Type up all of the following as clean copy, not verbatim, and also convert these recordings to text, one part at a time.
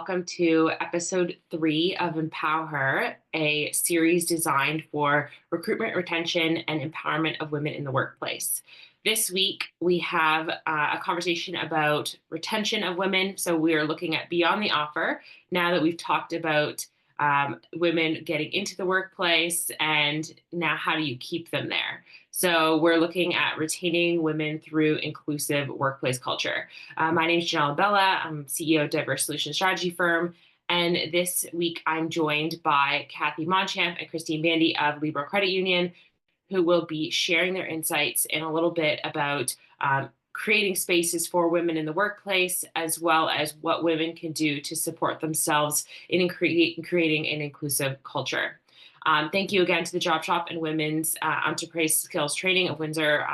welcome to episode 3 of Empower Her, a series designed for recruitment, retention, and empowerment of women in the workplace. This week, we have a conversation about retention of women. So, we are looking at beyond the offer now that we've talked about women getting into the workplace, and now how do you keep them there? So, we're looking at retaining women through inclusive workplace culture. My name is Janelle Bella. I'm CEO of Diverse Solution Strategy Firm. And this week, I'm joined by Kathy Monchamp and Christine Bandy of Libro Credit Union, who will be sharing their insights and a little bit about creating spaces for women in the workplace, as well as what women can do to support themselves in creating an inclusive culture. Thank you again to the Job Shop and Women's Enterprise Skills Training of Windsor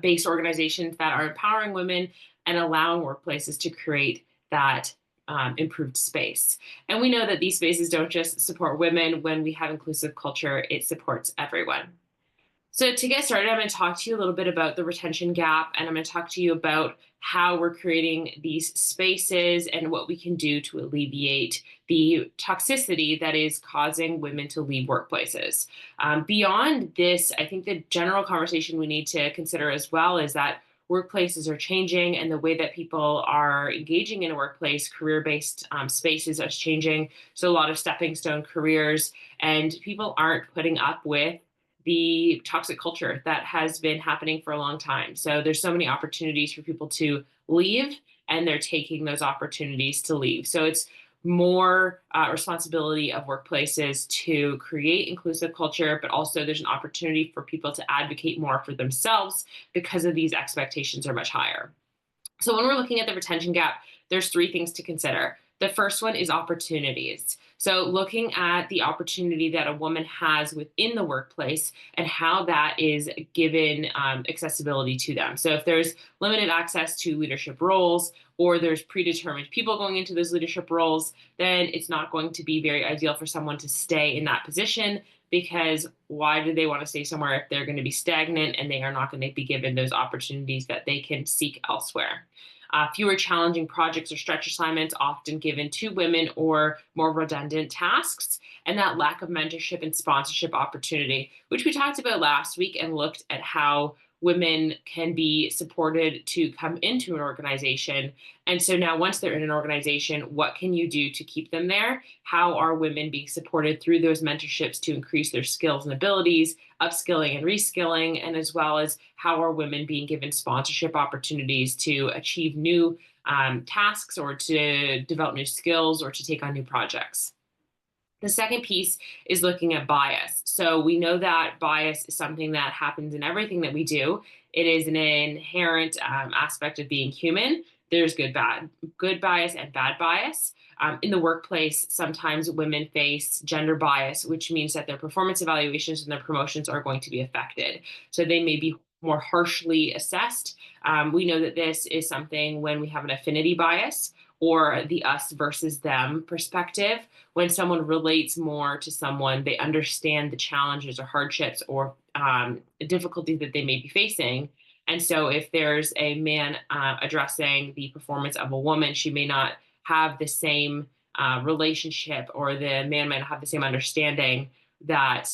based organizations that are empowering women and allowing workplaces to create that improved space. And we know that these spaces don't just support women. When we have inclusive culture, it supports everyone. So to get started, I'm going to talk to you a little bit about the retention gap, and I'm going to talk to you about how we're creating these spaces and what we can do to alleviate the toxicity that is causing women to leave workplaces. Beyond this, I think the general conversation we need to consider as well is that workplaces are changing, and the way that people are engaging in a workplace, career-based spaces are changing. So a lot of stepping stone careers, and people aren't putting up with the toxic culture that has been happening for a long time. So there's so many opportunities for people to leave, and they're taking those opportunities to leave. So it's more responsibility of workplaces to create inclusive culture, but also there's an opportunity for people to advocate more for themselves because of these expectations are much higher. So when we're looking at the retention gap, there's three things to consider. The first one is opportunities. So looking at the opportunity that a woman has within the workplace and how that is given accessibility to them. So if there's limited access to leadership roles, or there's predetermined people going into those leadership roles, then it's not going to be very ideal for someone to stay in that position, because why do they want to stay somewhere if they're going to be stagnant and they are not going to be given those opportunities that they can seek elsewhere? Fewer challenging projects or stretch assignments often given to women, or more redundant tasks, and that lack of mentorship and sponsorship opportunity, which we talked about last week and looked at how women can be supported to come into an organization. And so now, once they're in an organization, what can you do to keep them there? How are women being supported through those mentorships to increase their skills and abilities, upskilling and reskilling, and as well as how are women being given sponsorship opportunities to achieve new tasks, or to develop new skills, or to take on new projects? The second piece is looking at bias. So we know that bias is something that happens in everything that we do. It is an inherent aspect of being human. There's good bias and bad bias. In the workplace, sometimes women face gender bias, which means that their performance evaluations and their promotions are going to be affected. So they may be more harshly assessed. We know that this is something when we have an affinity bias, or the us versus them perspective. When someone relates more to someone, they understand the challenges or hardships, or difficulties that they may be facing. And so if there's a man addressing the performance of a woman, she may not have the same relationship, or the man might not have the same understanding that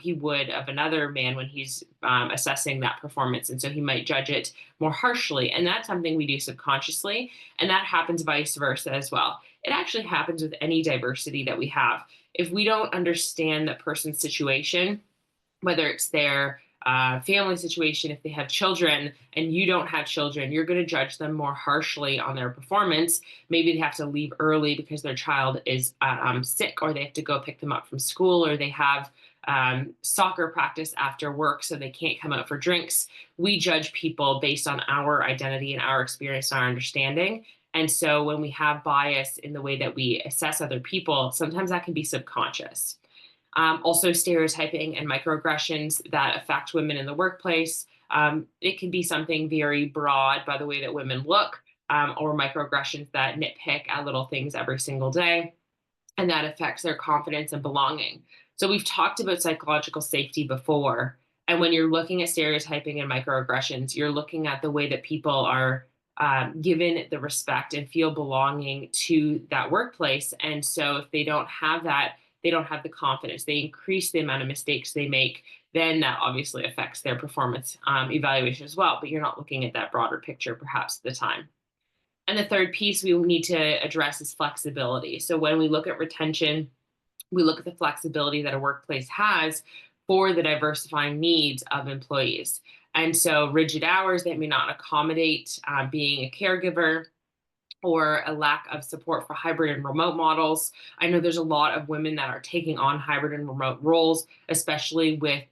he would of another man when he's assessing that performance. And so he might judge it more harshly. And that's something we do subconsciously. And that happens vice versa as well. It actually happens with any diversity that we have. If we don't understand that person's situation, whether it's their family situation, if they have children and you don't have children, you're going to judge them more harshly on their performance. Maybe they have to leave early because their child is sick, or they have to go pick them up from school, or they have soccer practice after work, so they can't come out for drinks. We judge people based on our identity and our experience and our understanding. And so when we have bias in the way that we assess other people, sometimes that can be subconscious. Also, stereotyping and microaggressions that affect women in the workplace. It can be something very broad by the way that women look, or microaggressions that nitpick at little things every single day, and that affects their confidence and belonging. So we've talked about psychological safety before. And when you're looking at stereotyping and microaggressions, you're looking at the way that people are given the respect and feel belonging to that workplace. And so if they don't have that, they don't have the confidence, they increase the amount of mistakes they make, then that obviously affects their performance evaluation as well. But you're not looking at that broader picture perhaps at the time. And the third piece we need to address is flexibility. So when we look at retention, we look at the flexibility that a workplace has for the diversifying needs of employees. And so rigid hours that may not accommodate being a caregiver, or a lack of support for hybrid and remote models. I know there's a lot of women that are taking on hybrid and remote roles, especially with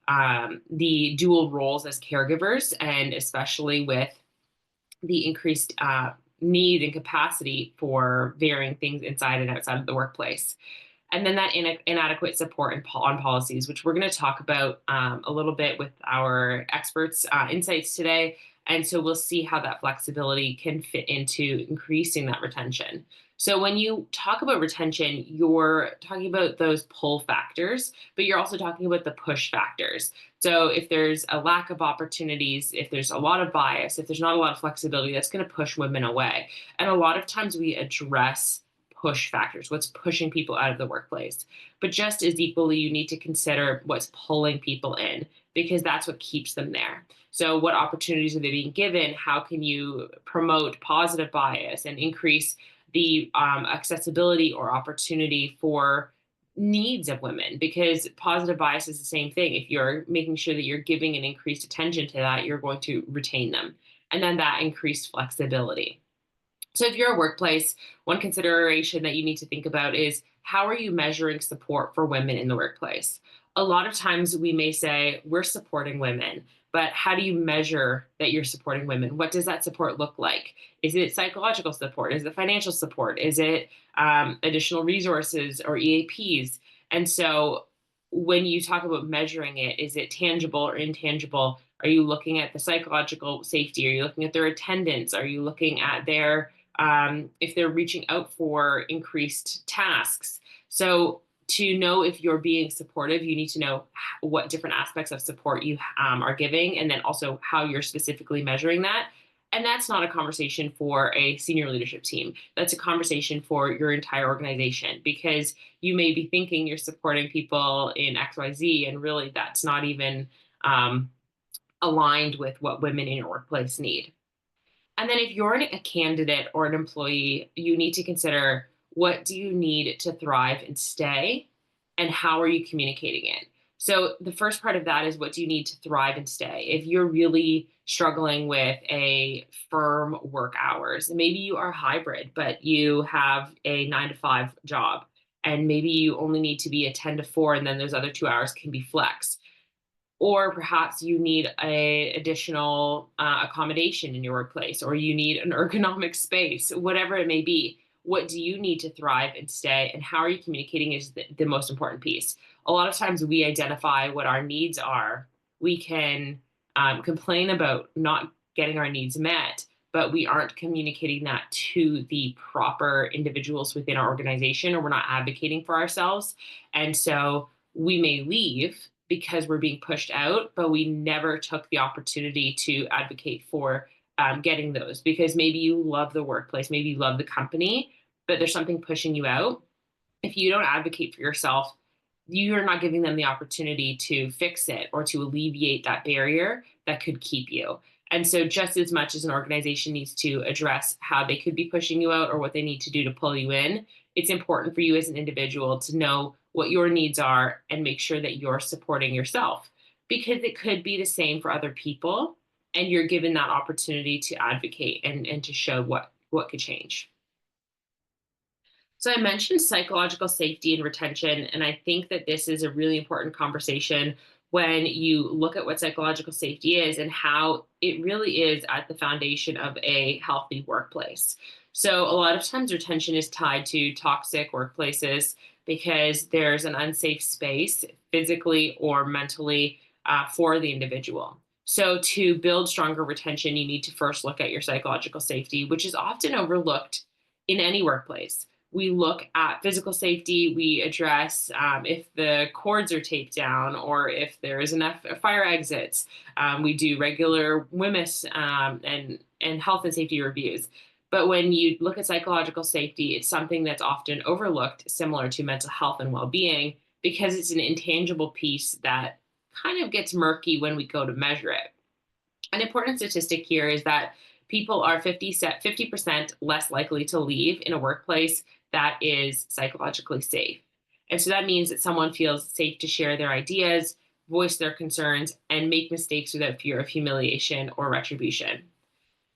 the dual roles as caregivers, and especially with the increased need and capacity for varying things inside and outside of the workplace. And then that inadequate support on policies, which we're going to talk about a little bit with our experts' insights today. And so we'll see how that flexibility can fit into increasing that retention. So when you talk about retention, you're talking about those pull factors, but you're also talking about the push factors. So if there's a lack of opportunities, if there's a lot of bias, if there's not a lot of flexibility, that's going to push women away. And a lot of times we address push factors, what's pushing people out of the workplace. But just as equally, you need to consider what's pulling people in, because that's what keeps them there. So, what opportunities are they being given? How can you promote positive bias and increase the accessibility or opportunity for needs of women? Because positive bias is the same thing. If you're making sure that you're giving an increased attention to that, you're going to retain them. And then that increased flexibility. So, if you're a workplace, one consideration that you need to think about is, how are you measuring support for women in the workplace? A lot of times we may say we're supporting women, but how do you measure that you're supporting women? What does that support look like? Is it psychological support? Is it financial support? Is it additional resources or EAPs? And so when you talk about measuring it, is it tangible or intangible? Are you looking at the psychological safety? Are you looking at their attendance? Are you looking at their if they're reaching out for increased tasks? So to know if you're being supportive, you need to know what different aspects of support you are giving, and then also how you're specifically measuring that. And that's not a conversation for a senior leadership team. That's a conversation for your entire organization, because you may be thinking you're supporting people in XYZ, and really that's not even aligned with what women in your workplace need. And then if you're a candidate or an employee, you need to consider, what do you need to thrive and stay, and how are you communicating it? So the first part of that is, what do you need to thrive and stay? If you're really struggling with a firm work hours, maybe you are hybrid, but you have a 9 to 5 job, and maybe you only need to be a 10 to 4, and then those other 2 hours can be flex. Or perhaps you need a additional accommodation in your workplace, or you need an ergonomic space, whatever it may be. What do you need to thrive and stay, and how are you communicating is the most important piece. A lot of times we identify what our needs are. We can complain about not getting our needs met, but we aren't communicating that to the proper individuals within our organization, or we're not advocating for ourselves. And so we may leave because we're being pushed out, but we never took the opportunity to advocate for getting those, because maybe you love the workplace, maybe you love the company, but there's something pushing you out. If you don't advocate for yourself, you're not giving them the opportunity to fix it or to alleviate that barrier that could keep you. And so, just as much as an organization needs to address how they could be pushing you out or what they need to do to pull you in, it's important for you as an individual to know what your needs are and make sure that you're supporting yourself, because it could be the same for other people. And you're given that opportunity to advocate and to show what could change. So I mentioned psychological safety and retention, and I think that this is a really important conversation when you look at what psychological safety is and how it really is at the foundation of a healthy workplace. So a lot of times retention is tied to toxic workplaces because there's an unsafe space physically or mentally for the individual. So to build stronger retention, you need to first look at your psychological safety, which is often overlooked in any workplace. We look at physical safety. We address if the cords are taped down or if there is enough fire exits. We do regular WMIS and and health and safety reviews. But when you look at psychological safety, it's something that's often overlooked, similar to mental health and well-being, because it's an intangible piece that kind of gets murky when we go to measure it. An important statistic here is that people are 50% less likely to leave in a workplace that is psychologically safe. And so that means that someone feels safe to share their ideas, voice their concerns, and make mistakes without fear of humiliation or retribution.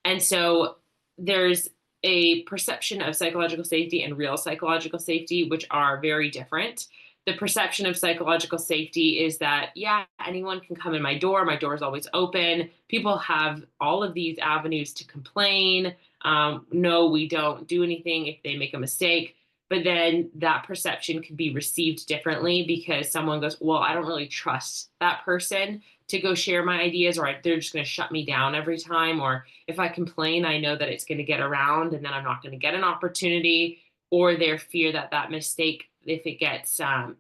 And so there's a perception of psychological safety and real psychological safety, which are very different. The perception of psychological safety is that, yeah, anyone can come in my door. My door is always open. People have all of these avenues to complain. No, we don't do anything if they make a mistake. But then that perception can be received differently because someone goes, well, I don't really trust that person to go share my ideas, or they're just going to shut me down every time. Or if I complain, I know that it's going to get around and then I'm not going to get an opportunity, or their fear that that mistake, if it gets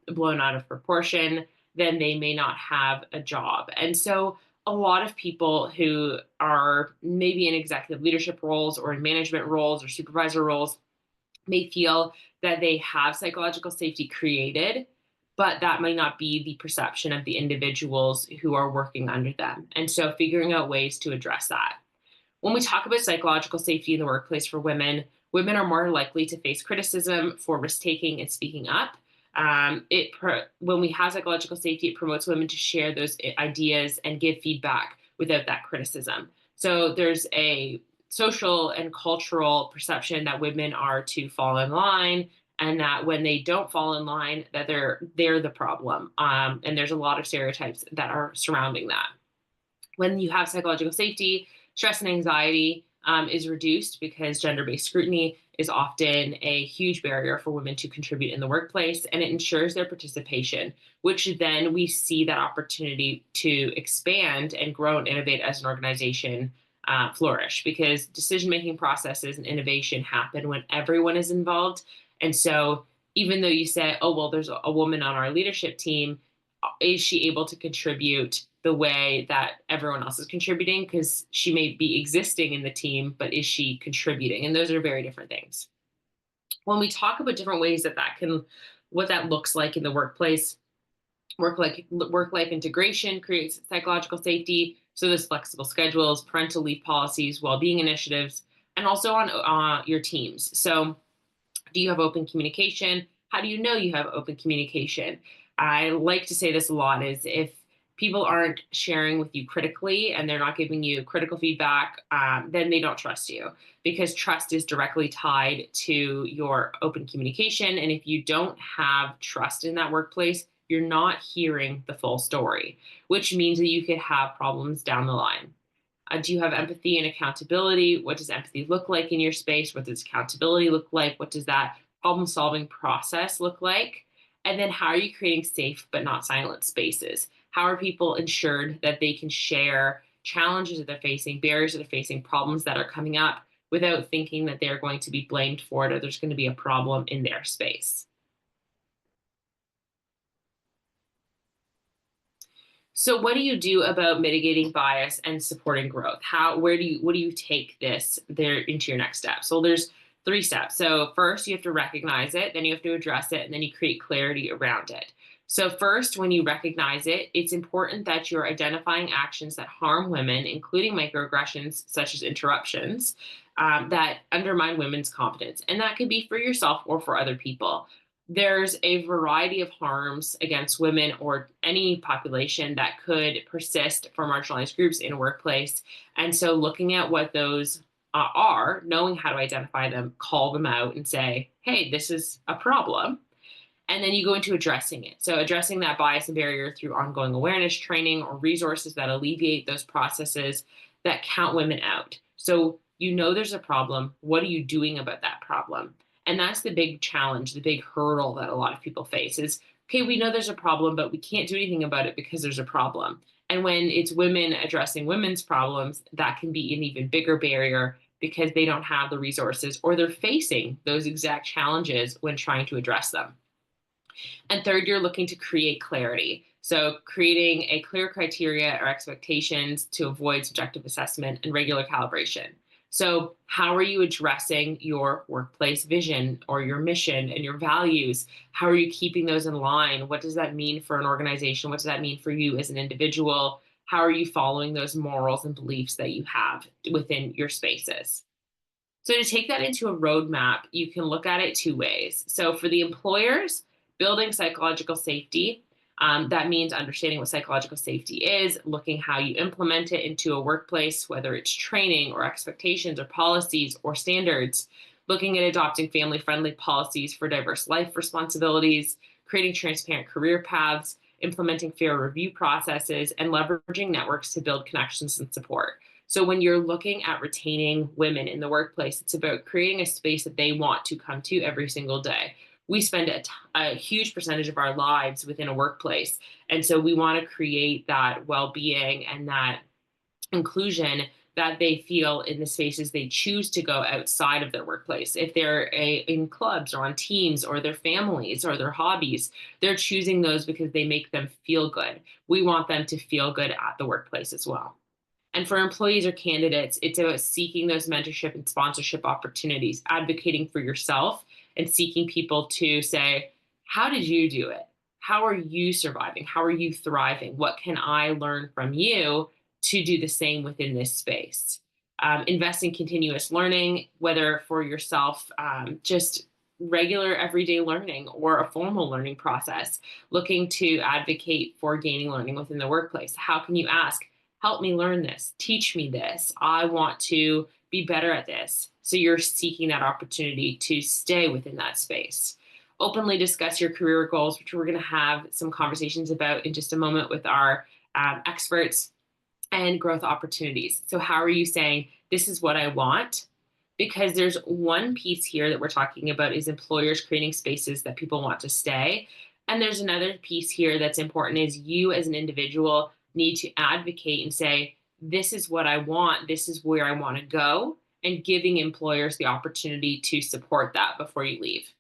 blown out of proportion, then they may not have a job. And so a lot of people who are maybe in executive leadership roles or in management roles or supervisor roles may feel that they have psychological safety created, but that might not be the perception of the individuals who are working under them. And so figuring out ways to address that. When we talk about psychological safety in the workplace for women, women are more likely to face criticism for risk taking and speaking up. When we have psychological safety, it promotes women to share those ideas and give feedback without that criticism. So there's a social and cultural perception that women are to fall in line, and that when they don't fall in line, that they're the problem. And there's a lot of stereotypes that are surrounding that. When you have psychological safety, stress and anxiety is reduced because gender-based scrutiny is often a huge barrier for women to contribute in the workplace, and it ensures their participation, which then we see that opportunity to expand and grow and innovate as an organization flourish, because decision-making processes and innovation happen when everyone is involved. And so even though you say, oh, well, there's a woman on our leadership team, is she able to contribute the way that everyone else is contributing? Because she may be existing in the team, but is she contributing? And those are very different things. When we talk about different ways what that looks like in the workplace, work-life integration creates psychological safety. So there's flexible schedules, parental leave policies, well-being initiatives, and also on your teams. So do you have open communication? How do you know you have open communication? I like to say this a lot, is if people aren't sharing with you critically and they're not giving you critical feedback, then they don't trust you, because trust is directly tied to your open communication. And if you don't have trust in that workplace, you're not hearing the full story, which means that you could have problems down the line. Do you have empathy and accountability? What does empathy look like in your space? What does accountability look like? What does that problem solving process look like? And then how are you creating safe but not silent spaces? How are people ensured that they can share challenges that they're facing, barriers that they're facing, problems that are coming up, without thinking that they're going to be blamed for it or there's going to be a problem in their space? So what do you do about mitigating bias and supporting growth? What do you take this there into your next step? So there's three steps. So first you have to recognize it, then you have to address it, and then you create clarity around it. So first, when you recognize it, it's important that you're identifying actions that harm women, including microaggressions such as interruptions, that undermine women's confidence. And that could be for yourself or for other people. There's a variety of harms against women or any population that could persist for marginalized groups in a workplace. And so looking at what those are, knowing how to identify them, call them out and say, hey, this is a problem. And then you go into addressing it. So addressing that bias and barrier through ongoing awareness training or resources that alleviate those processes that count women out. So you know there's a problem. What are you doing about that problem? And that's the big challenge, the big hurdle that a lot of people face is, okay, we know there's a problem, but we can't do anything about it because there's a problem. And when it's women addressing women's problems, that can be an even bigger barrier because they don't have the resources or they're facing those exact challenges when trying to address them. And third, you're looking to create clarity. So creating a clear criteria or expectations to avoid subjective assessment and regular calibration. So, how are you addressing your workplace vision or your mission and your values? How are you keeping those in line? What does that mean for an organization? What does that mean for you as an individual? How are you following those morals and beliefs that you have within your spaces? So to take that into a roadmap, you can look at it two ways. So for the employers, building psychological safety, that means understanding what psychological safety is, looking how you implement it into a workplace, whether it's training or expectations or policies or standards, looking at adopting family friendly policies for diverse life responsibilities, creating transparent career paths, implementing fair review processes, and leveraging networks to build connections and support. So when you're looking at retaining women in the workplace, it's about creating a space that they want to come to every single day. We spend a huge percentage of our lives within a workplace. And so we want to create that well being and that inclusion that they feel in the spaces they choose to go outside of their workplace. If they're in clubs or on teams or their families or their hobbies, they're choosing those because they make them feel good. We want them to feel good at the workplace as well. And for employees or candidates, it's about seeking those mentorship and sponsorship opportunities, advocating for yourself, and seeking people to say, how did you do it? How are you surviving? How are you thriving? What can I learn from you to do the same within this space? Invest in continuous learning, whether for yourself, just regular everyday learning or a formal learning process, looking to advocate for gaining learning within the workplace. How can you ask? Help me learn this, teach me this. I want to be better at this. So you're seeking that opportunity to stay within that space. Openly discuss your career goals, which we're going to have some conversations about in just a moment with our experts, and growth opportunities. So, how are you saying, this is what I want? Because there's one piece here that we're talking about is employers creating spaces that people want to stay. And there's another piece here that's important is you as an individual need to advocate and say, this is what I want, this is where I want to go, and giving employers the opportunity to support that before you leave.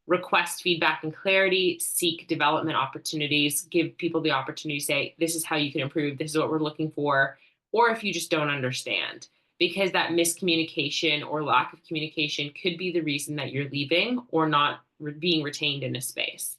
Request feedback and clarity, seek development opportunities, give people the opportunity to say, this is how you can improve, this is what we're looking for, or if you just don't understand. Because that miscommunication or lack of communication could be the reason that you're leaving or not being retained in a space.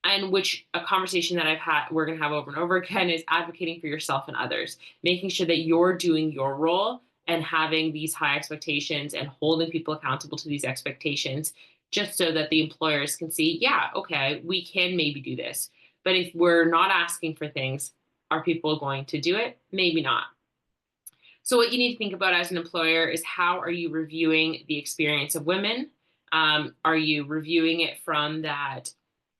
And which a conversation that we're going to have over and over again is advocating for yourself and others, making sure that you're doing your role and having these high expectations and holding people accountable to these expectations, just so that the employers can see, yeah, okay, we can maybe do this. But if we're not asking for things, are people going to do it? Maybe not. So what you need to think about as an employer is, how are you reviewing the experience of women? Are you reviewing it from that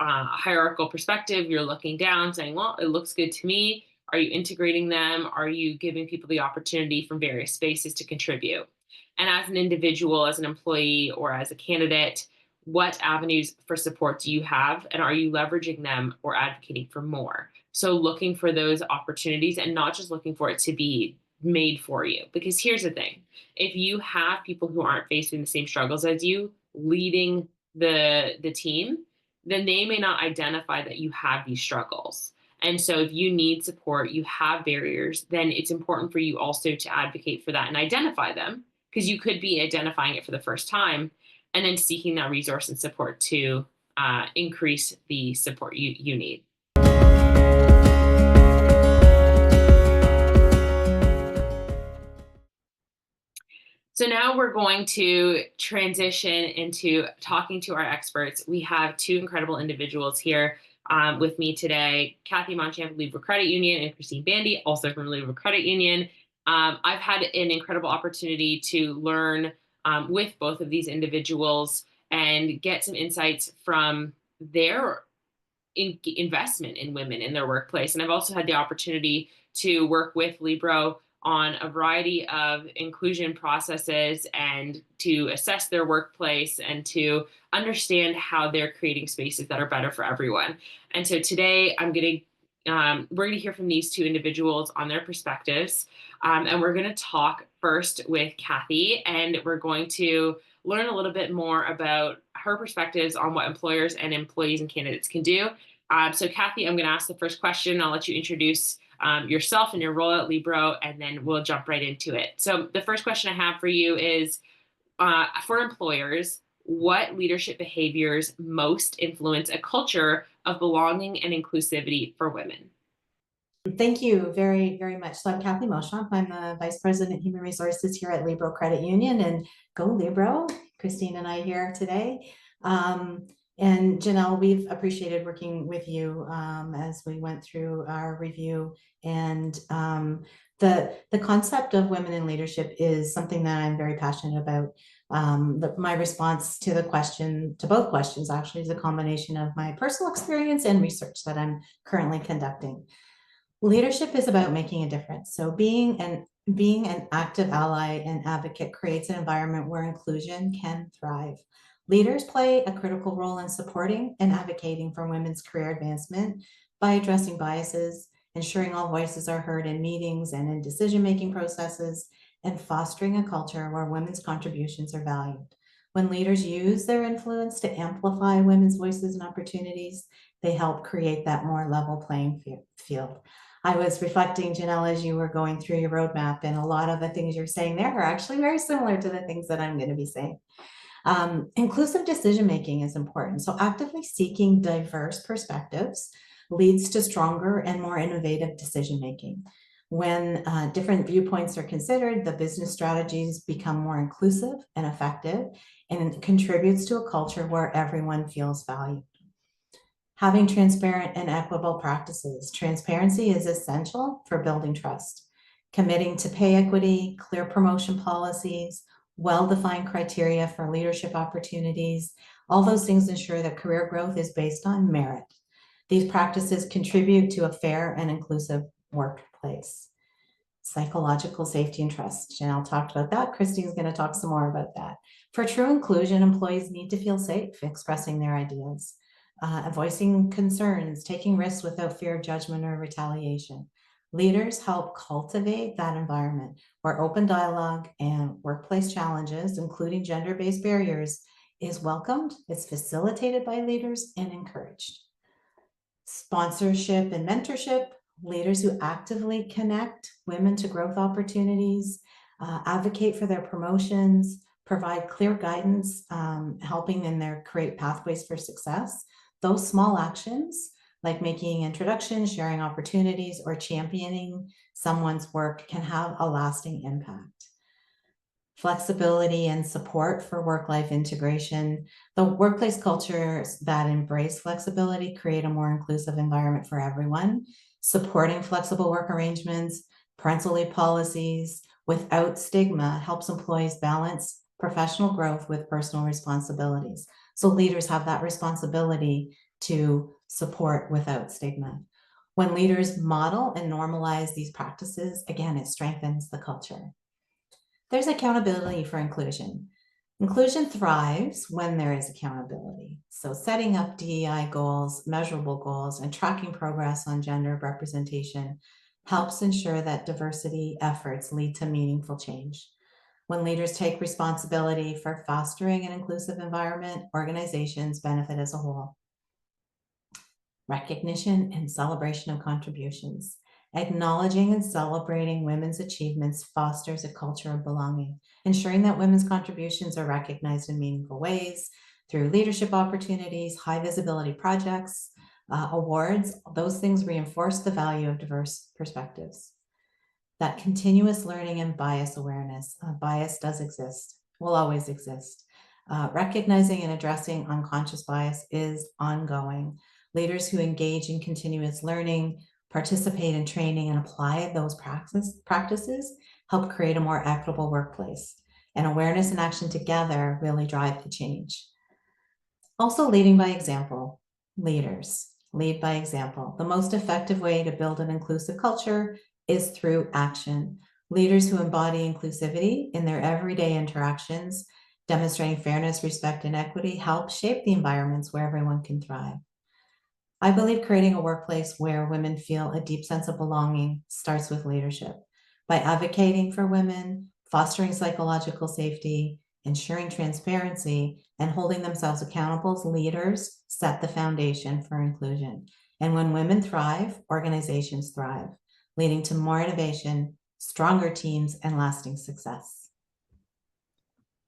hierarchical perspective? You're looking down saying, well, it looks good to me. Are you integrating them? Are you giving people the opportunity from various spaces to contribute? And as an individual, as an employee, or as a candidate, what avenues for support do you have? And are you leveraging them or advocating for more? So looking for those opportunities and not just looking for it to be made for you. Because here's the thing, if you have people who aren't facing the same struggles as you leading the team, then they may not identify that you have these struggles. And so if you need support, you have barriers, then it's important for you also to advocate for that and identify them, because you could be identifying it for the first time and then seeking that resource and support to increase the support you need. So now we're going to transition into talking to our experts. We have two incredible individuals here with me today, Kathy Monchamp, Libra Credit Union, and Christine Bandy, also from Libra Credit Union. I've had an incredible opportunity to learn with both of these individuals and get some insights from their investment in women in their workplace. And I've also had the opportunity to work with Libro on a variety of inclusion processes and to assess their workplace and to understand how they're creating spaces that are better for everyone. And so today we're going to hear from these two individuals on their perspectives. And we're going to talk first with Kathy, and we're going to learn a little bit more about her perspectives on what employers and employees and candidates can do. So Kathy, I'm going to ask the first question. I'll let you introduce yourself and your role at Libro, and then we'll jump right into it. So the first question I have for you is, for employers, what leadership behaviors most influence a culture of belonging and inclusivity for women? Thank you very, very much. So I'm Kathy Moshamp. I'm the Vice President Human Resources here at Libro Credit Union, and go Libro. Christine and I here today. And Janelle, we've appreciated working with you as we went through our review. And the concept of women in leadership is something that I'm very passionate about. My response to both questions actually, is a combination of my personal experience and research that I'm currently conducting. Leadership is about making a difference. So being an active ally and advocate creates an environment where inclusion can thrive. Leaders play a critical role in supporting and advocating for women's career advancement by addressing biases, ensuring all voices are heard in meetings and in decision-making processes, and fostering a culture where women's contributions are valued. When leaders use their influence to amplify women's voices and opportunities, they help create that more level playing field. I was reflecting, Janelle, as you were going through your roadmap, and a lot of the things you're saying there are actually very similar to the things that I'm going to be saying. Inclusive decision-making is important. So actively seeking diverse perspectives leads to stronger and more innovative decision-making. When different viewpoints are considered, the business strategies become more inclusive and effective, and it contributes to a culture where everyone feels valued. Having transparent and equitable practices. Transparency is essential for building trust. Committing to pay equity, clear promotion policies, well-defined criteria for leadership opportunities, all those things ensure that career growth is based on merit. These practices contribute to a fair and inclusive workplace. Psychological safety and trust. Janelle talked about that. Christine's going to talk some more about that. For true inclusion, employees need to feel safe expressing their ideas. Voicing concerns, taking risks without fear of judgment or retaliation. Leaders help cultivate that environment where open dialogue and workplace challenges, including gender-based barriers, is welcomed, it's facilitated by leaders and encouraged. Sponsorship and mentorship. Leaders who actively connect women to growth opportunities, advocate for their promotions, provide clear guidance, helping in create pathways for success. Those small actions, like making introductions, sharing opportunities, or championing someone's work, can have a lasting impact. Flexibility and support for work-life integration. The workplace cultures that embrace flexibility create a more inclusive environment for everyone. Supporting flexible work arrangements, parental leave policies without stigma helps employees balance professional growth with personal responsibilities. So leaders have that responsibility to support without stigma. When leaders model and normalize these practices, again, it strengthens the culture. There's accountability for inclusion. Inclusion thrives when there is accountability. So setting up DEI goals, measurable goals, and tracking progress on gender representation helps ensure that diversity efforts lead to meaningful change. When leaders take responsibility for fostering an inclusive environment, organizations benefit as a whole. Recognition and celebration of contributions. Acknowledging and celebrating women's achievements fosters a culture of belonging, ensuring that women's contributions are recognized in meaningful ways through leadership opportunities, high visibility projects, awards. Those things reinforce the value of diverse perspectives. That continuous learning and bias awareness. Bias does exist, will always exist. Recognizing and addressing unconscious bias is ongoing. Leaders who engage in continuous learning, participate in training, and apply those practices help create a more equitable workplace. And awareness and action together really drive the change. Also, leading by example. Leaders lead by example. The most effective way to build an inclusive culture is through action. Leaders who embody inclusivity in their everyday interactions, demonstrating fairness, respect, and equity, help shape the environments where everyone can thrive. I believe creating a workplace where women feel a deep sense of belonging starts with leadership. By advocating for women, fostering psychological safety, ensuring transparency, and holding themselves accountable as leaders set the foundation for inclusion. And when women thrive, organizations thrive. leading to more innovation, stronger teams, and lasting success.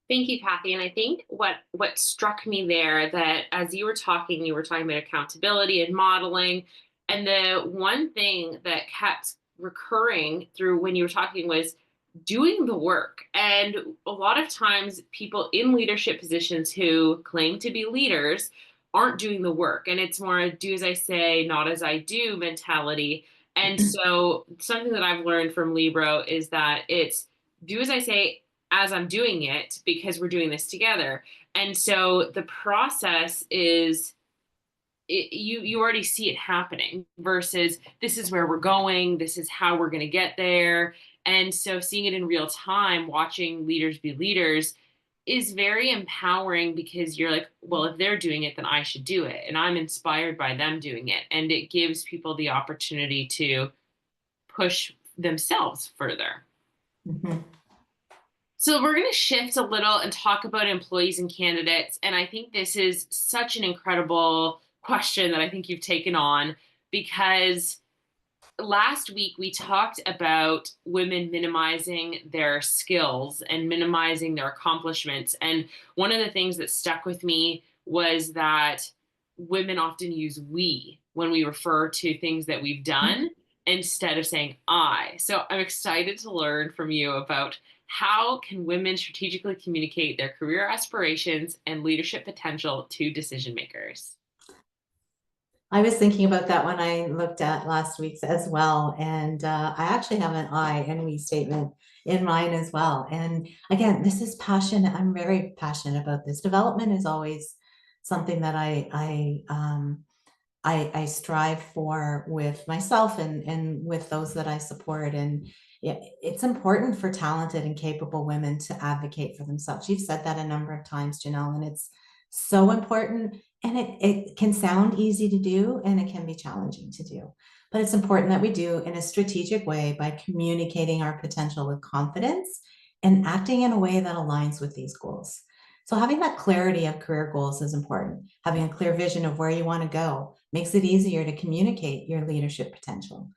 Thank you, Kathy. And I think what struck me there, that as you were talking about accountability and modeling. And the one thing that kept recurring through when you were talking was doing the work. And a lot of times people in leadership positions who claim to be leaders aren't doing the work. And it's more a do as I say, not as I do mentality. And so something that I've learned from Libro is that it's do as I say as I'm doing it, because we're doing this together. And so the process is you already see it happening versus this is where we're going, this is how we're going to get there. And so seeing it in real time, watching leaders be leaders is very empowering, because you're like, well, if they're doing it, then I should do it. And I'm inspired by them doing it. And it gives people the opportunity to push themselves further. Mhm. So we're going to shift a little and talk about employees and candidates. And I think this is such an incredible question that I think you've taken on, because last week we talked about women minimizing their skills and minimizing their accomplishments. And one of the things that stuck with me was that women often use we when we refer to things that we've done instead of saying I. So I'm excited to learn from you about how can women strategically communicate their career aspirations and leadership potential to decision makers. I was thinking about that when I looked at last week's as well. And I actually have an I and we statement in mine as well. And again, this is passion. I'm very passionate about this. Development is always something that I strive for with myself and with those that I support. And it's important for talented and capable women to advocate for themselves. You've said that a number of times, Janelle, and it's so important. And it can sound easy to do, and it can be challenging to do. But it's important that we do in a strategic way by communicating our potential with confidence and acting in a way that aligns with these goals. So having that clarity of career goals is important. Having a clear vision of where you want to go makes it easier to communicate your leadership potential.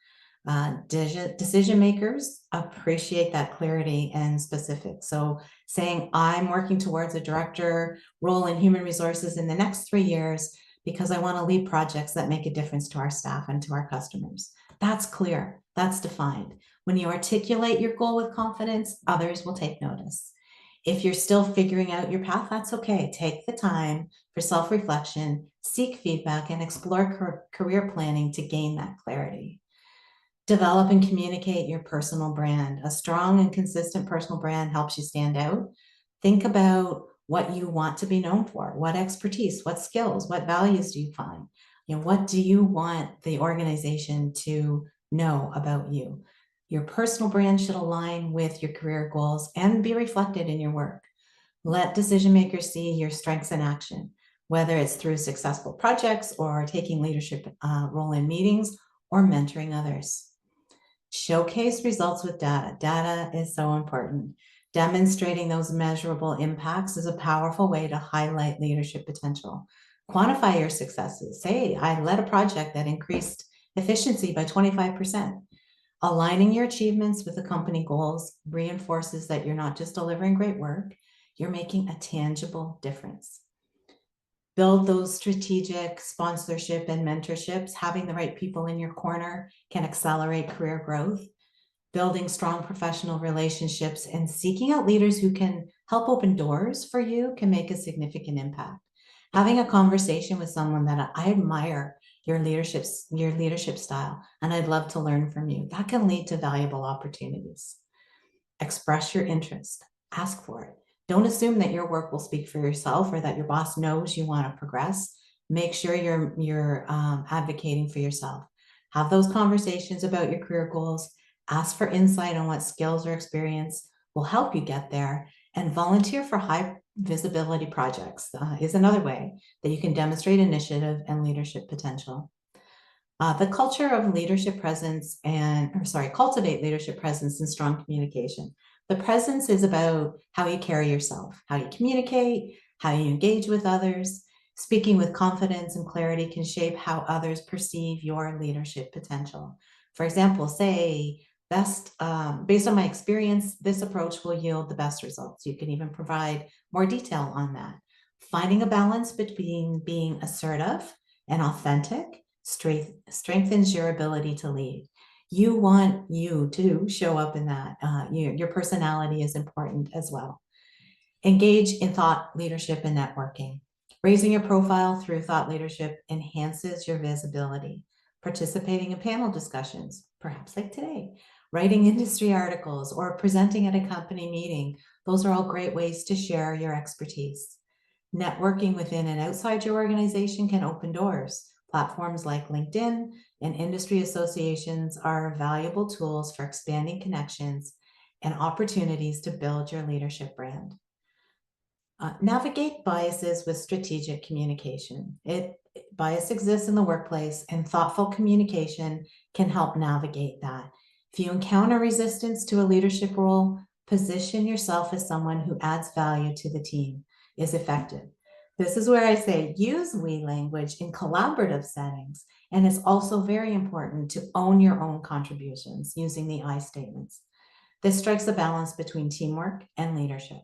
Decision makers appreciate that clarity and specifics. So saying, I'm working towards a director role in human resources in the next 3 years because I want to lead projects that make a difference to our staff and to our customers. That's clear, that's defined. When you articulate your goal with confidence, others will take notice. If you're still figuring out your path, that's okay. Take the time for self-reflection, seek feedback, and explore career planning to gain that clarity. Develop and communicate your personal brand. A strong and consistent personal brand helps you stand out. Think about what you want to be known for, what expertise, what skills, what values do you find? What do you want the organization to know about you? Your personal brand should align with your career goals and be reflected in your work. Let decision makers see your strengths in action, whether it's through successful projects or taking leadership role in meetings or mentoring others. Showcase results with data. Data is so important. Demonstrating those measurable impacts is a powerful way to highlight leadership potential. Quantify your successes. Say, I led a project that increased efficiency by 25%. Aligning your achievements with the company goals reinforces that you're not just delivering great work, you're making a tangible difference. Build those strategic sponsorship and mentorships. Having the right people in your corner can accelerate career growth. Building strong professional relationships and seeking out leaders who can help open doors for you can make a significant impact. Having a conversation with someone that I admire your leadership style, and I'd love to learn from you, that can lead to valuable opportunities. Express your interest. Ask for it. Don't assume that your work will speak for yourself or that your boss knows you want to progress. Make sure you're advocating for yourself. Have those conversations about your career goals. Ask for insight on what skills or experience will help you get there, and volunteer for high visibility projects is another way that you can demonstrate initiative and leadership potential. The culture of leadership presence cultivate leadership presence and strong communication. The presence is about how you carry yourself, how you communicate, how you engage with others. Speaking with confidence and clarity can shape how others perceive your leadership potential. For example, say, based on my experience, this approach will yield the best results. You can even provide more detail on that. Finding a balance between being assertive and authentic strengthens your ability to lead. You want you to show up in that. Your personality is important as well. Engage in thought leadership and networking. Raising your profile through thought leadership enhances your visibility. Participating in panel discussions, perhaps like today, writing industry articles, or presenting at a company meeting. Those are all great ways to share your expertise. Networking within and outside your organization can open doors. Platforms like LinkedIn and industry associations are valuable tools for expanding connections and opportunities to build your leadership brand. Navigate biases with strategic communication. Bias exists in the workplace, and thoughtful communication can help navigate that. If you encounter resistance to a leadership role, position yourself as someone who adds value to the team, is effective. This is where I say use we language in collaborative settings, and it's also very important to own your own contributions using the I statements. This strikes a balance between teamwork and leadership.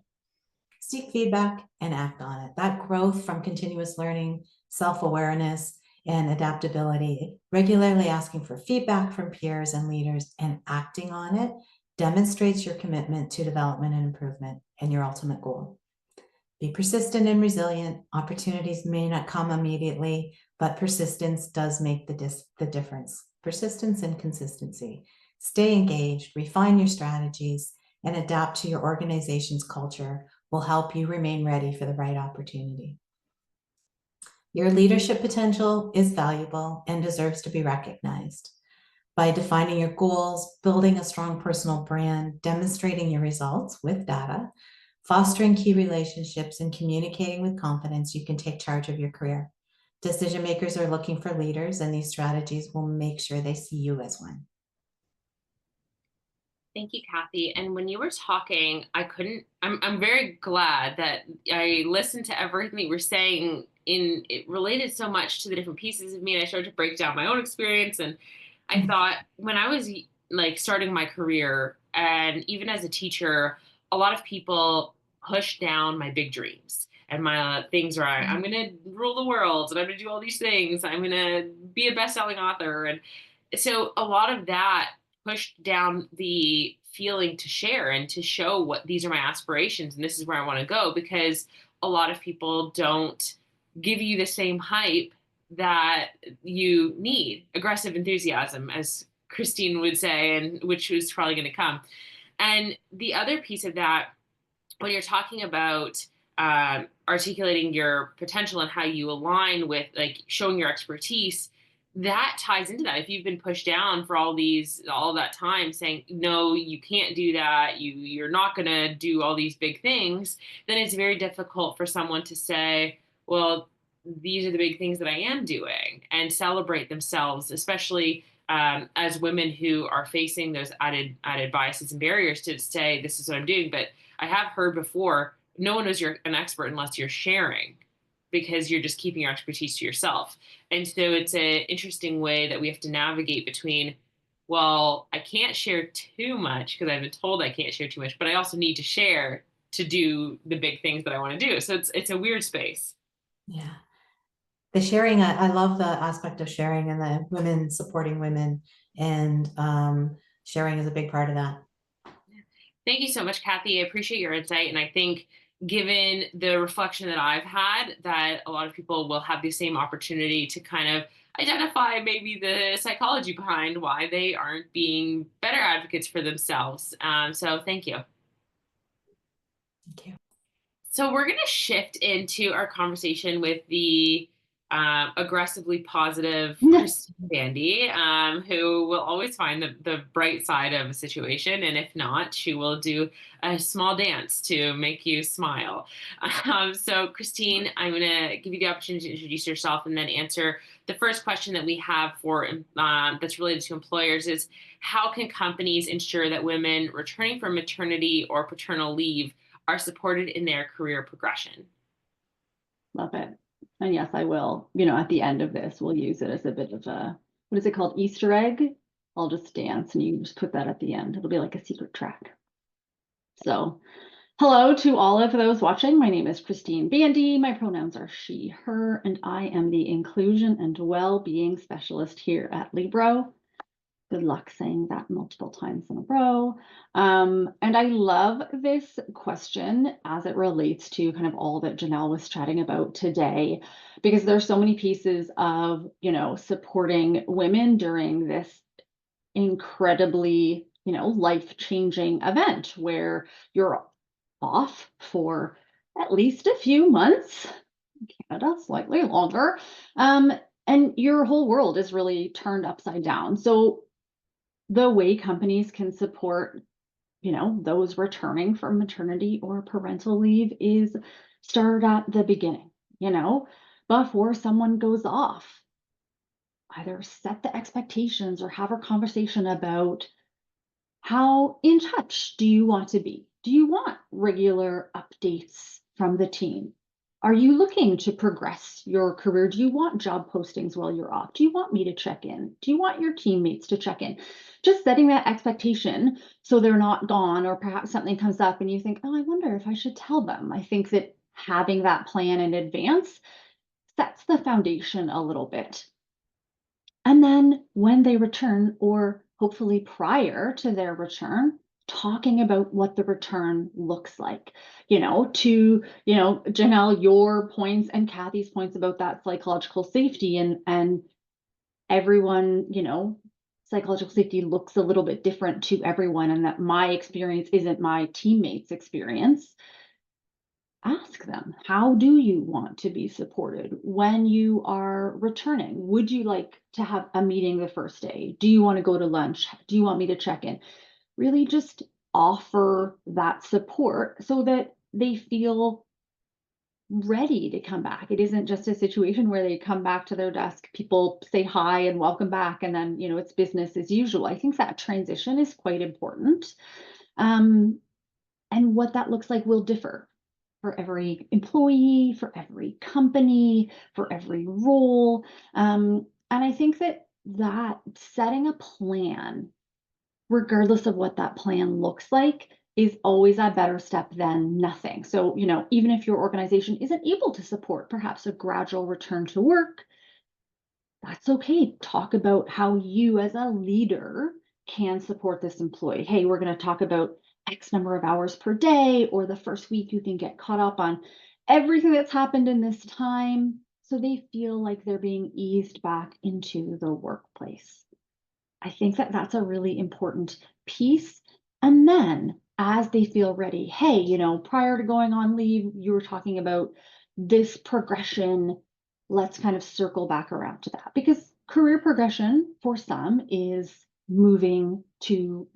Seek feedback and act on it. That growth from continuous learning, self-awareness, and adaptability, regularly asking for feedback from peers and leaders and acting on it demonstrates your commitment to development and improvement and your ultimate goal. Be persistent and resilient. Opportunities may not come immediately, but persistence does make the difference. Persistence and consistency. Stay engaged, refine your strategies, and adapt to your organization's culture will help you remain ready for the right opportunity. Your leadership potential is valuable and deserves to be recognized. By defining your goals, building a strong personal brand, demonstrating your results with data, fostering key relationships, and communicating with confidence, you can take charge of your career. Decision makers are looking for leaders, and these strategies will make sure they see you as one. Thank you, Kathy. And when you were talking, I'm very glad that I listened to everything you were saying. It related so much to the different pieces of me, and I started to break down my own experience. And I thought when I was like starting my career, and even as a teacher, a lot of people pushed down my big dreams and my things are, I'm going to rule the world and I'm going to do all these things. I'm going to be a best-selling author. And so a lot of that pushed down the feeling to share and to show what these are my aspirations and this is where I want to go, because a lot of people don't give you the same hype that you need. Aggressive enthusiasm, as Christine would say, and which was probably going to come. And the other piece of that, when you're talking about articulating your potential and how you align with like showing your expertise, that ties into that. If you've been pushed down for all that time saying, no, you can't do that, you're not going to do all these big things, then it's very difficult for someone to say, well, these are the big things that I am doing, and celebrate themselves, especially as women who are facing those added biases and barriers to say, this is what I'm doing. But I have heard before, no one knows you're an expert unless you're sharing, because you're just keeping your expertise to yourself. And so it's an interesting way that we have to navigate between, well, I can't share too much because I've been told I can't share too much, but I also need to share to do the big things that I want to do. So it's a weird space. Yeah. The sharing, I love the aspect of sharing and the women supporting women, and sharing is a big part of that. Thank you so much, Kathy. I appreciate your insight. And I think given the reflection that I've had, that a lot of people will have the same opportunity to kind of identify maybe the psychology behind why they aren't being better advocates for themselves. So thank you. Thank you. So we're going to shift into our conversation with the aggressively positive Christine Bandy, who will always find the bright side of a situation. And if not, she will do a small dance to make you smile. So Christine, I'm going to give you the opportunity to introduce yourself and then answer the first question that we have for that's related to employers is, how can companies ensure that women returning from maternity or paternal leave are supported in their career progression? Love it. And yes, I will, at the end of this, we'll use it as a bit of a, what is it called? Easter egg. I'll just dance and you just put that at the end. It'll be like a secret track. So hello to all of those watching. My name is Christine Bandy. My pronouns are she, her, and I am the Inclusion and Well-Being Specialist here at Libro. Good luck saying that multiple times in a row. And I love this question as it relates to kind of all that Janelle was chatting about today, because there's so many pieces of, supporting women during this incredibly, life-changing event where you're off for at least a few months, Canada slightly longer, and your whole world is really turned upside down. So the way companies can support, those returning from maternity or parental leave is start at the beginning, before someone goes off. Either set the expectations or have a conversation about how in touch do you want to be? Do you want regular updates from the team? Are you looking to progress your career? Do you want job postings while you're off? Do you want me to check in? Do you want your teammates to check in? Just setting that expectation so they're not gone, or perhaps something comes up and you think, oh, I wonder if I should tell them. I think that having that plan in advance sets the foundation a little bit. And then when they return, or hopefully prior to their return, talking about what the return looks like, Janelle, your points and Kathy's points about that psychological safety, and everyone, psychological safety looks a little bit different to everyone, and that my experience isn't my teammates' experience. Ask them, how do you want to be supported when you are returning? Would you like to have a meeting the first day? Do you want to go to lunch? Do you want me to check in? Really just offer that support so that they feel ready to come back. It isn't just a situation where they come back to their desk, people say hi and welcome back, and then, it's business as usual. I think that transition is quite important. And what that looks like will differ for every employee, for every company, for every role. And I think that setting a plan, regardless of what that plan looks like, is always a better step than nothing. So, even if your organization isn't able to support perhaps a gradual return to work, that's okay. Talk about how you as a leader can support this employee. Hey, we're going to talk about X number of hours per day, or the first week you can get caught up on everything that's happened in this time, so they feel like they're being eased back into the workplace. I think that that's a really important piece. And then as they feel ready, hey, prior to going on leave, you were talking about this progression. Let's kind of circle back around to that, because career progression for some is moving to,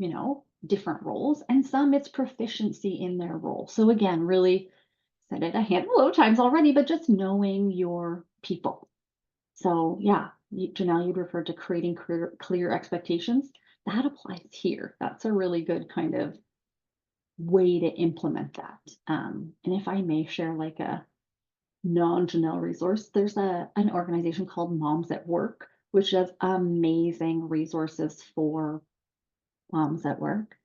different roles, and some it's proficiency in their role. So again, really said it a handful of times already, but just knowing your people. So yeah, Janelle, you'd referred to creating clear expectations. That applies here. That's a really good kind of way to implement that. And if I may share like a non-Janelle resource, there's an organization called Moms at Work, which does amazing resources for moms at work.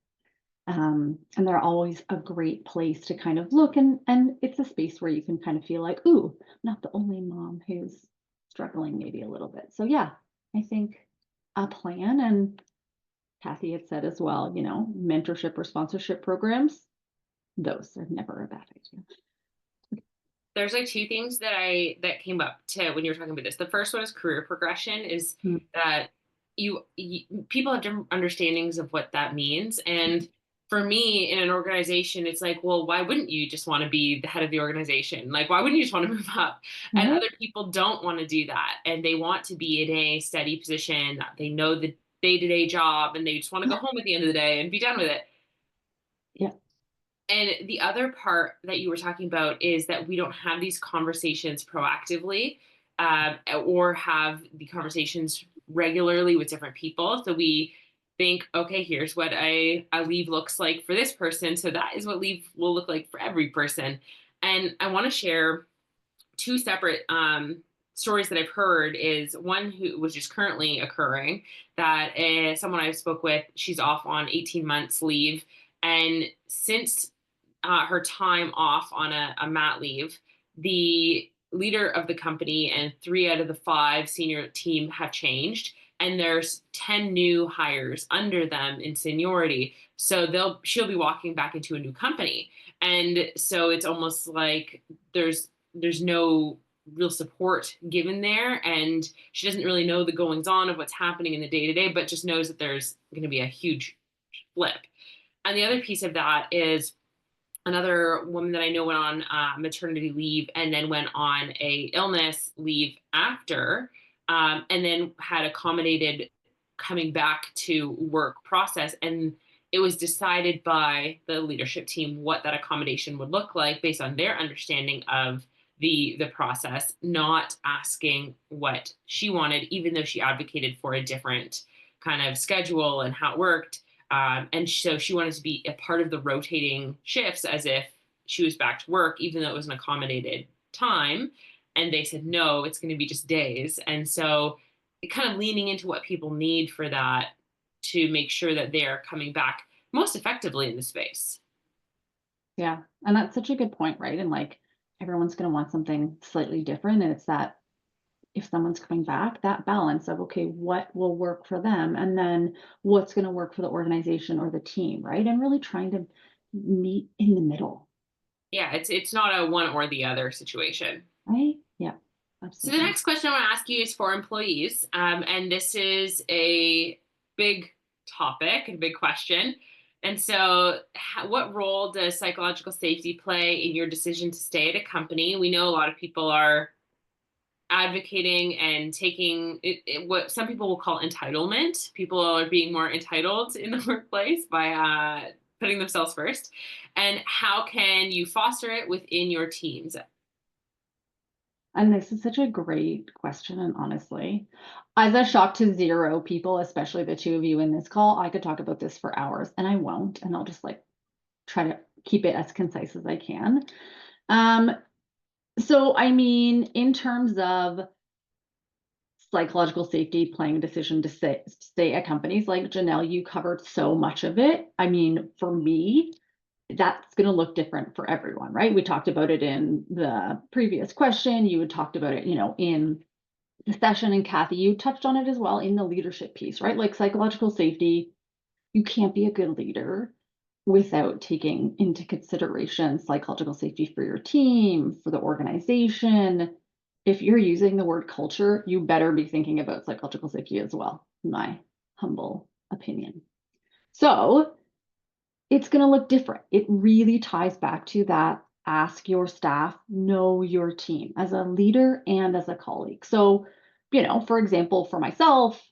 And they're always a great place to kind of look, and it's a space where you can kind of feel like, ooh, I'm not the only mom who's struggling maybe a little bit. So yeah, I think a plan, and Kathy had said as well, mentorship or sponsorship programs, those are never a bad idea. There's like two things that came up to when you were talking about this. The first one is career progression, is that you people have different understandings of what that means. And for me, in an organization, it's like, well, why wouldn't you just want to be the head of the organization? Like, why wouldn't you just want to move up? And other people don't want to do that, and they want to be in a steady position. They know the day-to-day job, and they just want to go home at the end of the day and be done with it. Yeah. And the other part that you were talking about is that we don't have these conversations proactively, or have the conversations regularly with different people. So we think, okay, here's what a leave looks like for this person, so that is what leave will look like for every person. And I want to share two separate stories that I've heard is one who which is currently occurring that someone I spoke with, she's off on 18 months leave, and since her time off on a mat leave, the leader of the company and 3 out of the 5 senior team have changed, and there's 10 new hires under them in seniority. So she'll be walking back into a new company, and so it's almost like there's no real support given there, and she doesn't really know the goings on of what's happening in the day to day, but just knows that there's going to be a huge flip. And the other piece of that is another woman that I know went on maternity leave and then went on a illness leave after, and then had accommodated coming back to work process. And it was decided by the leadership team what that accommodation would look like based on their understanding of the process, not asking what she wanted, even though she advocated for a different kind of schedule and how it worked. And so she wanted to be a part of the rotating shifts as if she was back to work, even though it was an accommodated time. And they said, no, it's going to be just days. And so kind of leaning into what people need for that to make sure that they're coming back most effectively in the space. Yeah. And that's such a good point, right? And like everyone's going to want something slightly different. And it's that if someone's coming back, that balance of, okay, what will work for them? And then what's going to work for the organization or the team, right? And really trying to meet in the middle, Yeah, it's not a one or the other situation. right? Yeah, So the absolutely. next question I want to ask you is for employees, and this is a big topic, a big question. And so, what role does psychological safety play in your decision to stay at a company? We know a lot of people are advocating and taking what some people will call entitlement. People are being more entitled in the workplace by putting themselves first. And how can you foster it within your teams? And this is such a great question. And honestly, as a shock to zero people, especially the two of you in this call, I could talk about this for hours and I won't. And I'll just like try to keep it as concise as I can. Um, so, I mean, in terms of psychological safety playing a decision to stay at companies, like Janelle, you covered so much of it. I mean, for me, that's going to look different for everyone, right? We talked about it in the previous question. You had talked about it, in the session, and Kathy, you touched on it as well in the leadership piece, right? Like psychological safety, you can't be a good leader without taking into consideration psychological safety for your team, for the organization. If you're using the word culture, you better be thinking about psychological safety as well, in my humble opinion. So it's going to look different. It really ties back to that ask your staff, know your team as a leader and as a colleague. So, for example, for myself,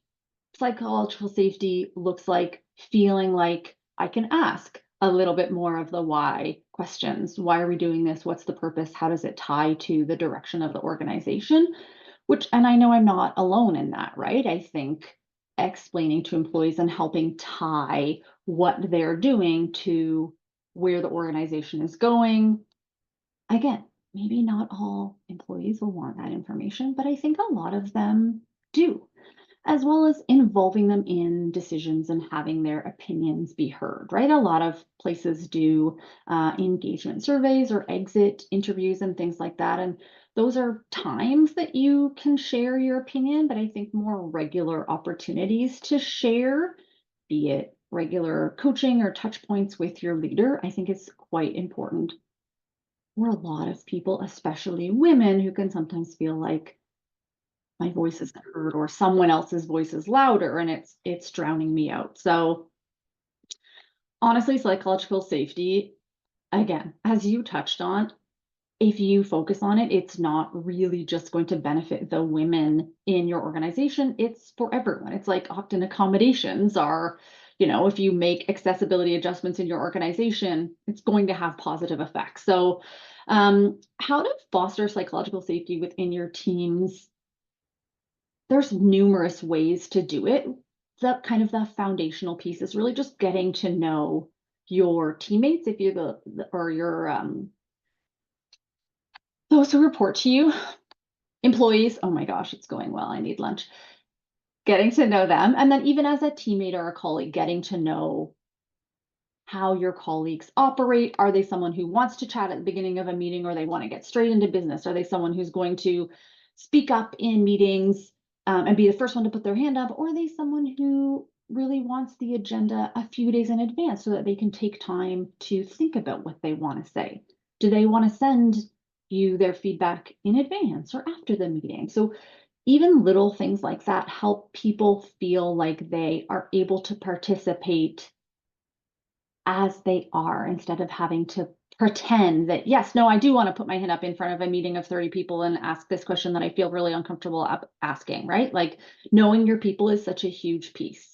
psychological safety looks like feeling like I can ask a little bit more of the why questions. Why are we doing this? What's the purpose? How does it tie to the direction of the organization? And I know I'm not alone in that, right? I think explaining to employees and helping tie what they're doing to where the organization is going. Again, maybe not all employees will want that information, but I think a lot of them do, as well as involving them in decisions and having their opinions be heard, right? A lot of places do engagement surveys or exit interviews and things like that. And those are times that you can share your opinion, but I think more regular opportunities to share, be it regular coaching or touch points with your leader, I think is quite important. For a lot of people, especially women, who can sometimes feel like my voice isn't heard or someone else's voice is louder and it's drowning me out. So honestly, psychological safety, again, as you touched on, if you focus on it, it's not really just going to benefit the women in your organization. It's for everyone. It's like often accommodations are, if you make accessibility adjustments in your organization, it's going to have positive effects. So how to foster psychological safety within your teams? There's numerous ways to do it. The kind of the foundational piece is really just getting to know your teammates, if you're or your those who report to you, employees, oh my gosh, it's going well, I need lunch. Getting to know them. And then even as a teammate or a colleague, getting to know how your colleagues operate. Are they someone who wants to chat at the beginning of a meeting, or they want to get straight into business? Are they someone who's going to speak up in meetings and be the first one to put their hand up? Or are they someone who really wants the agenda a few days in advance so that they can take time to think about what they want to say? Do they want to send you their feedback in advance or after the meeting? So even little things like that help people feel like they are able to participate as they are, instead of having to pretend that, yes, no, I do want to put my hand up in front of a meeting of 30 people and ask this question that I feel really uncomfortable asking, right? Like, knowing your people is such a huge piece.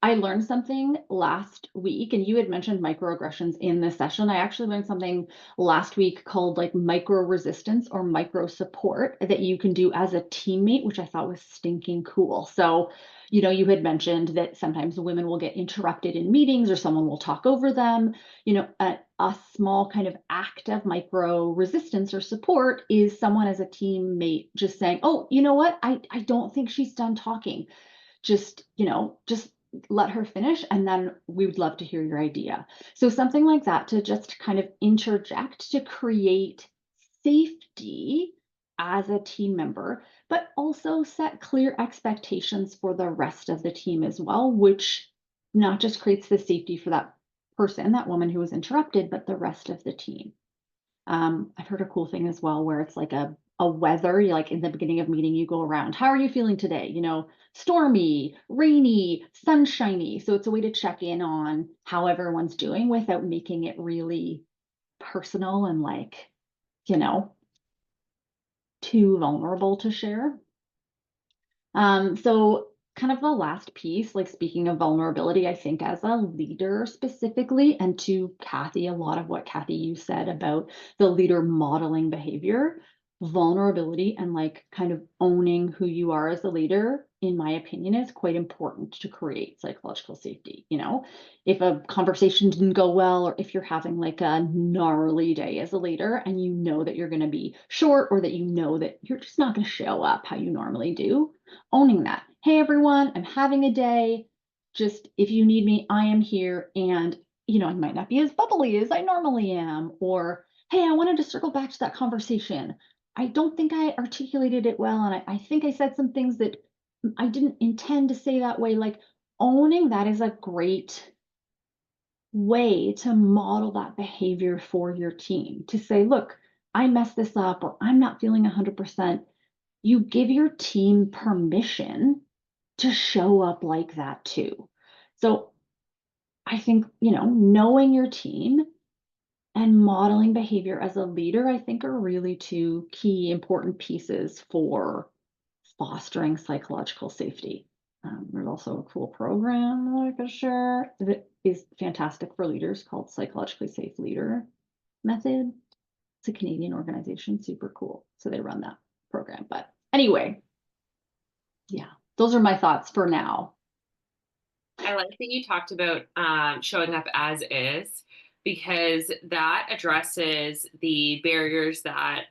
I learned something last week, and you had mentioned microaggressions in this session. I actually learned something last week called like micro resistance or micro support that you can do as a teammate, which I thought was stinking cool. So, you know, you had mentioned that sometimes women will get interrupted in meetings or someone will talk over them. You know, a small kind of act of micro resistance or support is someone as a teammate just saying, oh, you know what? I don't think she's done talking. Just, you know, just let her finish, and then we would love to hear your idea. So something like that, to just kind of interject to create safety as a team member, but also set clear expectations for the rest of the team as well, which not just creates the safety for that person, that woman who was interrupted, but the rest of the team. I've heard a cool thing as well where it's like a weather, like in the beginning of meeting, you go around, how are you feeling today? You know, stormy, rainy, sunshiny. So it's a way to check in on how everyone's doing without making it really personal and like, you know, too vulnerable to share. So kind of the last piece, like speaking of vulnerability, I think as a leader specifically, and to Kathy, a lot of what Kathy, you said about the leader modeling behavior, vulnerability and like kind of owning who you are as a leader, in my opinion, is quite important to create psychological safety. You know, if a conversation didn't go well, or if you're having like a gnarly day as a leader and you know that you're going to be short, or that you know that you're just not going to show up how you normally do, owning that. Hey, everyone, I'm having a day. Just if you need me, I am here. And, you know, I might not be as bubbly as I normally am. Or, hey, I wanted to circle back to that conversation. I don't think I articulated it well. And I think I said some things that I didn't intend to say that way. Like, owning that is a great way to model that behavior for your team, to say, look, I messed this up, or I'm not feeling 100%. You give your team permission to show up like that too. So I think, you know, knowing your team and modeling behavior as a leader, I think, are really two key important pieces for fostering psychological safety. There's also a cool program that I could share that is fantastic for leaders called Psychologically Safe Leader Method. It's a Canadian organization, super cool. So they run that program. But anyway, yeah, those are my thoughts for now. I like that you talked about showing up as is, because that addresses the barriers that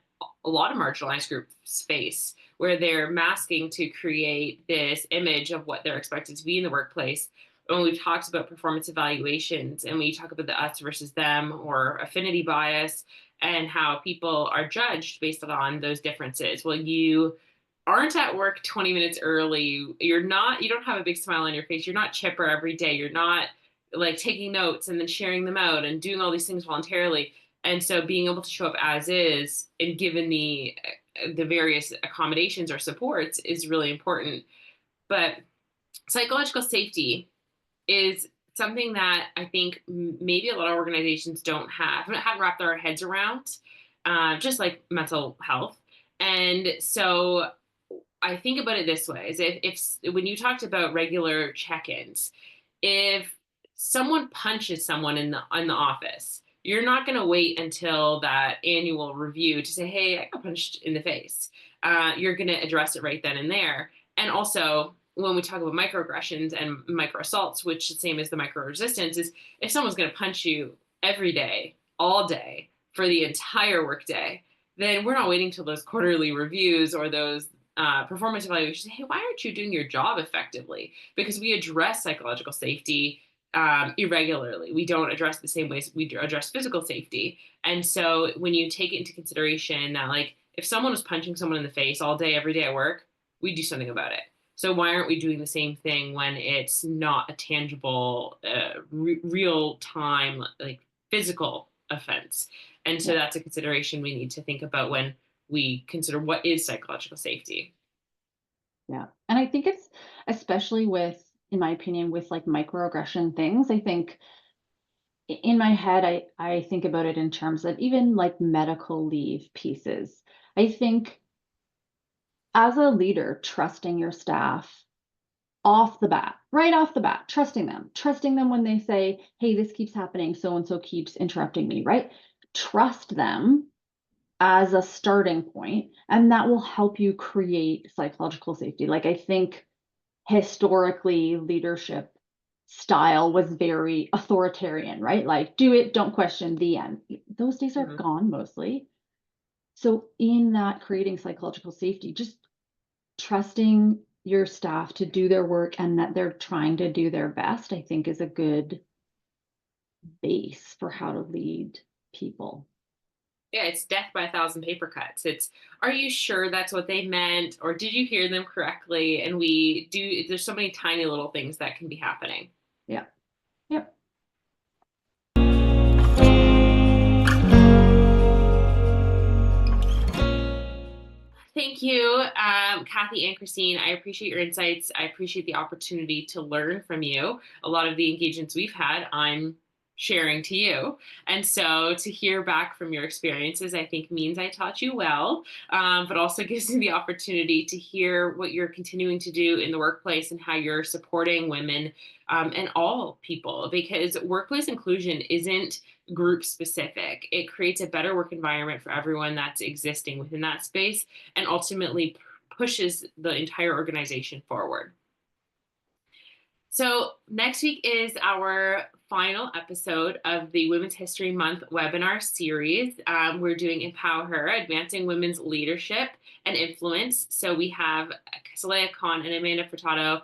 a lot of marginalized groups face, where they're masking to create this image of what they're expected to be in the workplace. When we've talked about performance evaluations, and we talk about the us versus them or affinity bias, and how people are judged based on those differences. Well, you aren't at work 20 minutes early. You don't have a big smile on your face. You're not chipper every day. You're not like taking notes and then sharing them out and doing all these things voluntarily. And so being able to show up as is, and given the various accommodations or supports, is really important. But psychological safety is something that I think maybe a lot of organizations haven't wrapped their heads around, just like mental health. And so I think about it this way: is if when you talked about regular check-ins, if someone punches someone in the office, you're not going to wait until that annual review to say, "Hey, I got punched in the face." You're going to address it right then and there. And also, when we talk about microaggressions and micro assaults, which is the same as the micro resistance, is if someone's going to punch you every day, all day, for the entire workday, then we're not waiting till those quarterly reviews or those performance evaluations. Hey, why aren't you doing your job effectively? Because we address psychological safety irregularly. We don't address the same ways we address physical safety. And so when you take it into consideration that, like, if someone was punching someone in the face all day, every day at work, we do something about it. So why aren't we doing the same thing when it's not a tangible, real time, like physical offense? And so Yeah. that's a consideration we need to think about when we consider what is psychological safety. Yeah. And I think it's especially with, in my opinion, with like microaggression things, I think in my head, I think about it in terms of even like medical leave pieces. I think as a leader, trusting your staff off the bat, right off the bat, trusting them when they say, hey, this keeps happening, so and so keeps interrupting me, right? Trust them as a starting point, and that will help you create psychological safety. Like, I think historically, leadership style was very authoritarian, right? Like, do it, don't question, the end. Those days are Mhm. gone mostly. So, in that, creating psychological safety, just trusting your staff to do their work and that they're trying to do their best, I think is a good base for how to lead people. Yeah, it's death by a thousand paper cuts. It's, are you sure that's what they meant? Or did you hear them correctly? And there's so many tiny little things that can be happening. Yeah. Yep. Thank you, Kathy and Christine. I appreciate your insights. I appreciate the opportunity to learn from you. A lot of the engagements we've had, I'm sharing to you. And so to hear back from your experiences, I think means I taught you well, but also gives me the opportunity to hear what you're continuing to do in the workplace and how you're supporting women and all people, because workplace inclusion isn't group specific. It creates a better work environment for everyone that's existing within that space and ultimately pushes the entire organization forward. So, next week is our final episode of the Women's History Month webinar series. We're doing Empower Her, Advancing Women's Leadership and Influence. So, we have Saleha Khan and Amanda Furtado,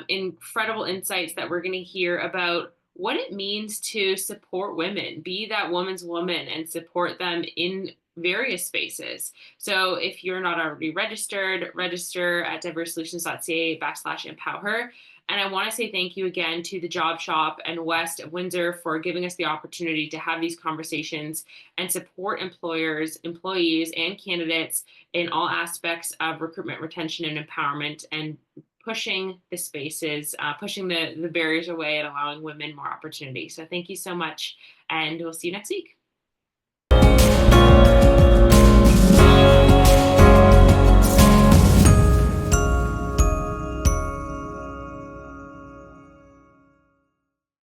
incredible insights that we're going to hear about what it means to support women, be that woman's woman, and support them in various spaces. So if you're not already registered, register at diversesolutions.ca/empower. And I want to say thank you again to the Job Shop and West of Windsor for giving us the opportunity to have these conversations and support employers, employees, and candidates in all aspects of recruitment, retention, and empowerment, and pushing the spaces, pushing the barriers away and allowing women more opportunity. So thank you so much, and we'll see you next week.